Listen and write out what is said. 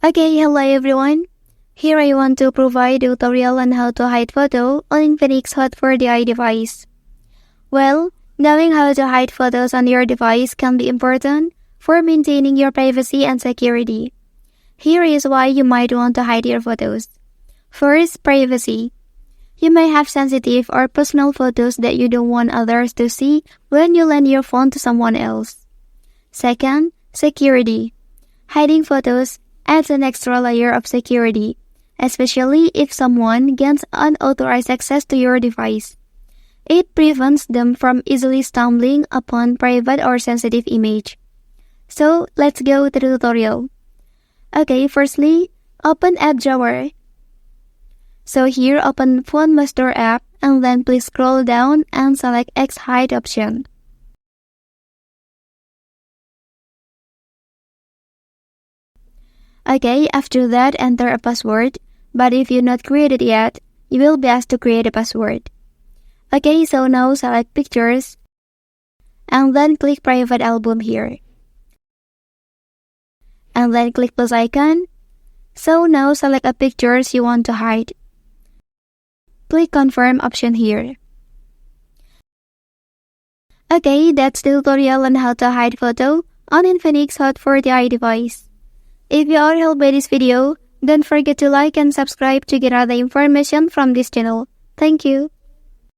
Okay, hello everyone. Here I want to provide a tutorial on how to hide photo on Infinix Hot 4DI device. Well, knowing how to hide photos on your device can be important for maintaining your privacy and security. Here is why you might want to hide your photos. First, privacy. You may have sensitive or personal photos that you don't want others to see when you lend your phone to someone else. Second, security. Hiding photos adds an extra layer of security, especially if someone gains unauthorized access to your device. It prevents them from easily stumbling upon private or sensitive image. So, let's go to the tutorial. Okay, firstly, open App Drawer. So here, open Phone Master app and then please scroll down and select X Hide option. Okay, after that, enter a password, but if you're not created yet, you will be asked to create a password. Okay, so now select Pictures, and then click Private Album here. And then click plus icon. So now select a pictures you want to hide. Click Confirm option here. Okay, that's the tutorial on how to hide photo on Infinix Hot 4DI device. If you are helped by this video, don't forget to like and subscribe to get other information from this channel. Thank you.